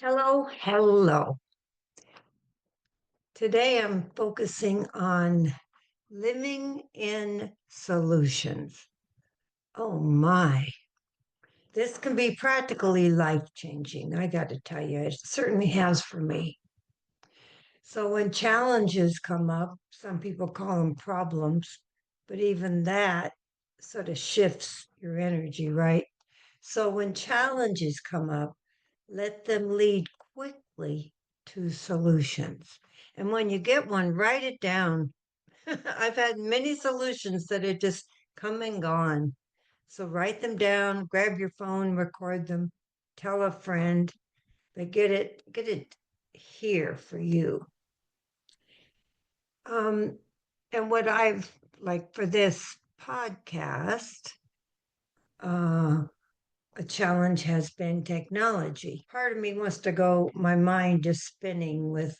Hello, hello. Today I'm focusing on living in solutions. Oh my, this can be practically life changing. I got to tell you, it certainly has for me. So when challenges come up, some people call them problems, but even that sort of shifts your energy, right? So when challenges come up, let them lead quickly to solutions. And when you get one, write it down. I've had many solutions that are just come and gone. So write them down, grab your phone, record them, tell a friend, but get it here for you. Um, and what I've like for this podcast, uh, a challenge has been technology. Part of me wants to go, my mind just spinning with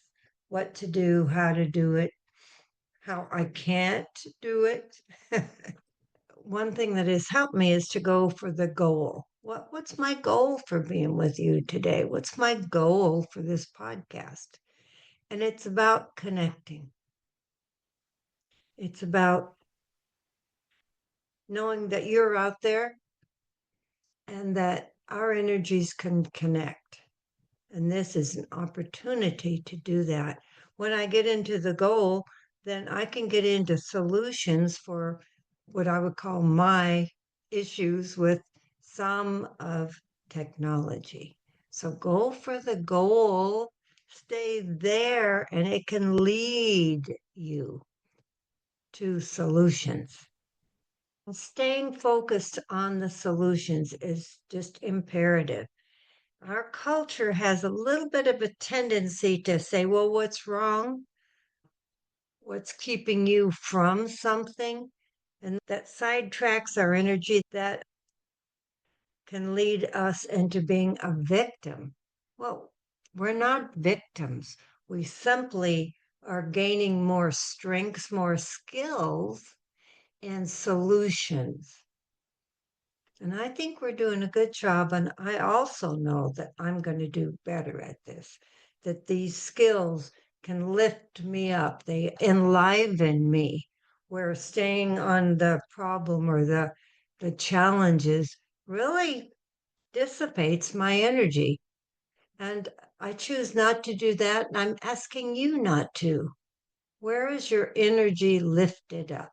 what to do, how to do it, how I can't do it. One thing that has helped me is to go for the goal. What's my goal for being with you today? What's my goal for this podcast? And it's about connecting. It's about knowing that you're out there and that our energies can connect. And this is an opportunity to do that. When I get into the goal, then I can get into solutions for what I would call my issues with some of technology. So go for the goal, stay there, and it can lead you to solutions. Staying focused on the solutions is just imperative. Our culture has a little bit of a tendency to say, well, what's wrong? What's keeping you from something? And that sidetracks our energy, that can lead us into being a victim. Well, we're not victims. We simply are gaining more strengths, more skills, and solutions. And I think we're doing a good job. And I also know that I'm going to do better at this, that these skills can lift me up, they enliven me, where staying on the problem or the challenges really dissipates my energy. And I choose not to do that. And I'm asking you not to. Where is your energy lifted up?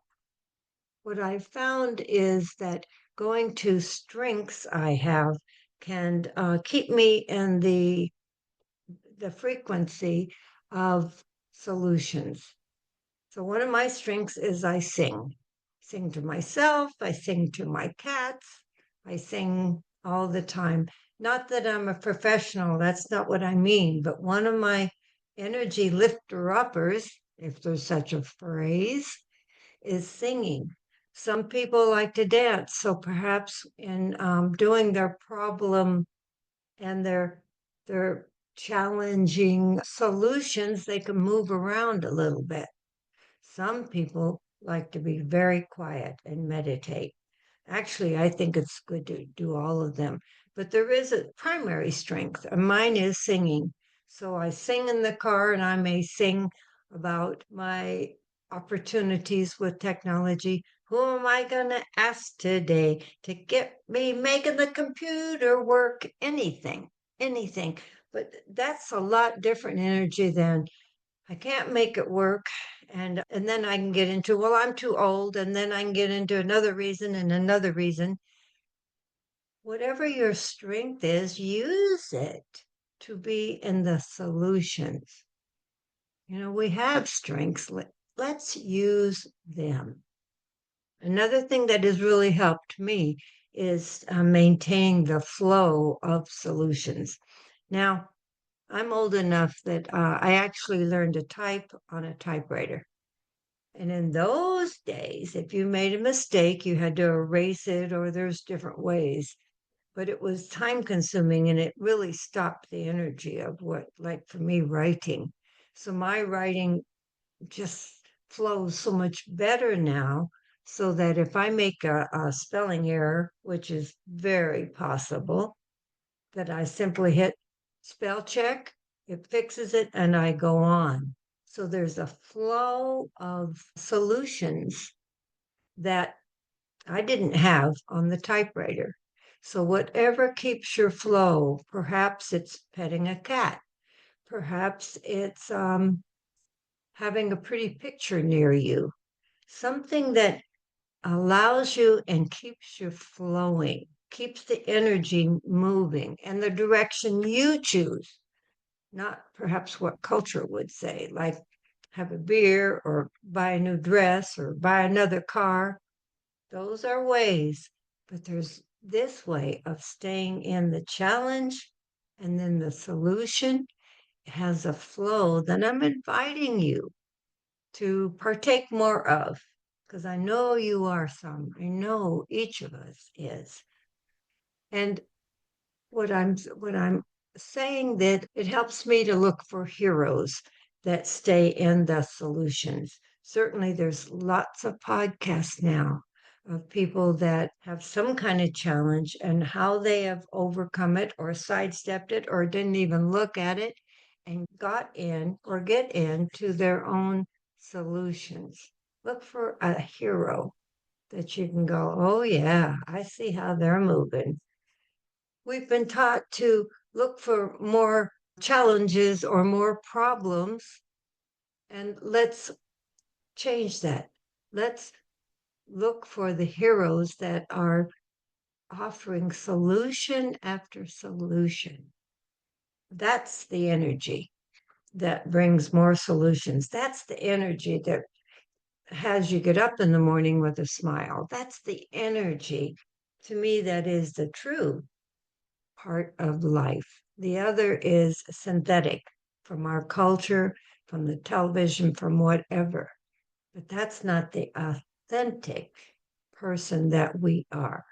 What I've found is that going to strengths I have can keep me in the frequency of solutions. So one of my strengths is I sing. Sing to myself, I sing to my cats, I sing all the time. Not that I'm a professional, that's not what I mean, but one of my energy lifter uppers, if there's such a phrase, is singing. Some people like to dance, so perhaps in doing their problem and their challenging solutions, they can move around a little bit. Some people like to be very quiet and meditate. Actually, I think it's good to do all of them. But there is a primary strength, and mine is singing. So I sing in the car, and I may sing about my opportunities with technology. Who am I going to ask today to get me making the computer work? Anything, anything. But that's a lot different energy than I can't make it work. And then I can get into, well, I'm too old, and then I can get into another reason and another reason. Whatever your strength is, use it to be in the solutions. We have strengths. Let's use them. Another thing that has really helped me is maintain the flow of solutions. Now, I'm old enough that I actually learned to type on a typewriter. And in those days, if you made a mistake, you had to erase it, or there's different ways. But it was time consuming and it really stopped the energy of what, like for me, writing. So my writing just flows so much better now, so that if I make a spelling error, which is very possible, that I simply hit spell check, it fixes it, and I go on. So there's a flow of solutions that I didn't have on the typewriter. So whatever keeps your flow, perhaps it's petting a cat, perhaps it's having a pretty picture near you, something that allows you and keeps you flowing, keeps the energy moving and the direction you choose, not perhaps what culture would say, like have a beer or buy a new dress or buy another car. Those are ways, but there's this way of staying in the challenge, and then the solution has a flow that I'm inviting you to partake more of, because I know you are some. I know each of us is. And what I'm saying that it helps me to look for heroes that stay in the solutions. Certainly there's lots of podcasts now of people that have some kind of challenge and how they have overcome it or sidestepped it or didn't even look at it and got in or get into their own solutions. Look for a hero that you can go, oh yeah, I see how they're moving. We've been taught to look for more challenges or more problems, and let's change that. Let's look for the heroes that are offering solution after solution. That's the energy that brings more solutions. That's the energy that has you get up in the morning with a smile. That's the energy. To me, that is the true part of life. The other is synthetic from our culture, from the television, from whatever. But that's not the authentic person that we are.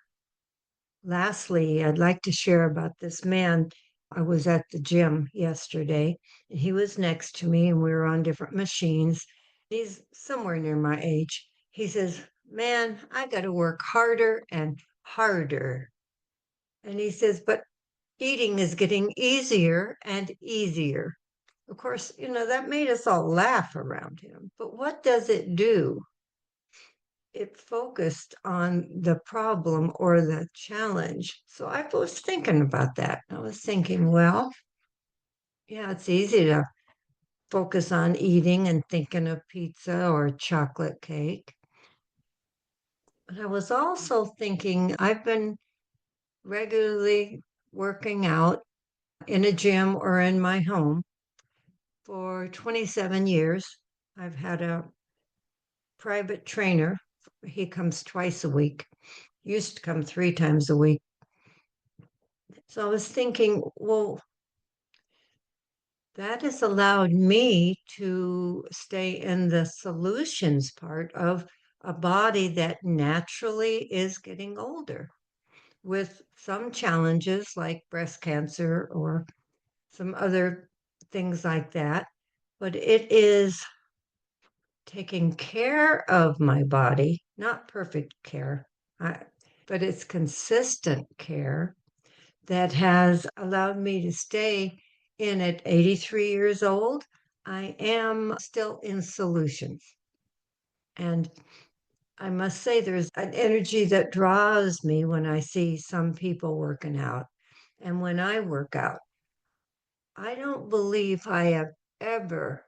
Lastly, I'd like to share about this man. I was at the gym yesterday, and he was next to me, and we were on different machines. He's somewhere near my age. He says, man, I got to work harder and harder. And he says, but eating is getting easier and easier. Of course, that made us all laugh around him. But what does it do? It focused on the problem or the challenge. So I was thinking about that. I was thinking, well, yeah, it's easy to focus on eating and thinking of pizza or chocolate cake. But I was also thinking, I've been regularly working out in a gym or in my home for 27 years. I've had a private trainer. He comes twice a week, used to come 3 times a week. So I was thinking, well, that has allowed me to stay in the solutions part of a body that naturally is getting older with some challenges like breast cancer or some other things like that. But it is taking care of my body, not perfect care, but it's consistent care that has allowed me to stay in at 83 years old. I am still in solutions. And I must say, there's an energy that draws me when I see some people working out. And when I work out, I don't believe I have ever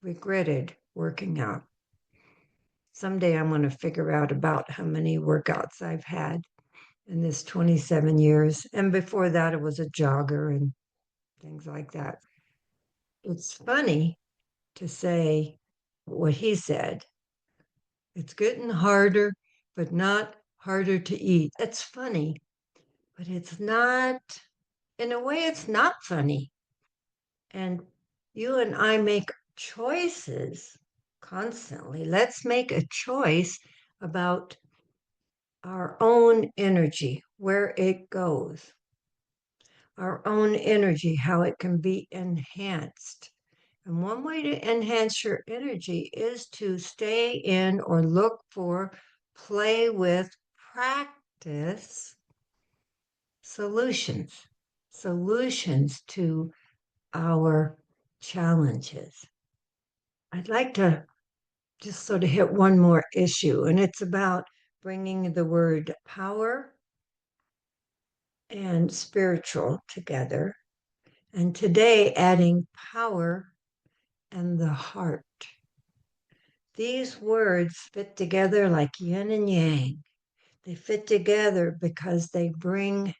regretted working out. Someday I'm going to figure out about how many workouts I've had in this 27 years. And before that, it was a jogger and things like that. It's funny to say what he said. It's getting harder, but not harder to eat. It's funny, but it's not, in a way, it's not funny. And you and I make choices constantly. Let's make a choice about our own energy, where it goes, our own energy, how it can be enhanced. And one way to enhance your energy is to stay in or look for, play with, practice solutions, solutions to our challenges. I'd like to just sort of hit one more issue, and it's about bringing the word power and spiritual together. And today, adding power and the heart. These words fit together like yin and yang. They fit together because they bring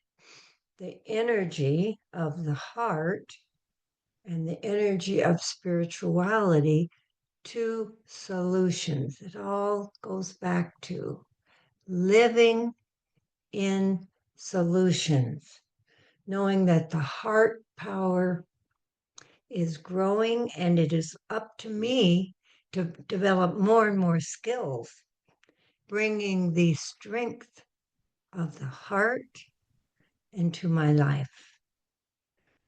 the energy of the heart and the energy of spirituality to solutions. It all goes back to living in solutions, knowing that the heart power is growing, and it is up to me to develop more and more skills, bringing the strength of the heart into my life,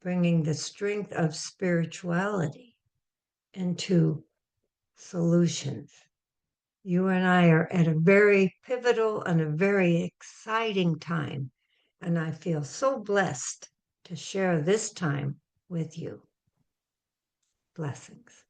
bringing the strength of spirituality into solutions. You and I are at a very pivotal and a very exciting time, and I feel so blessed to share this time with you. Blessings.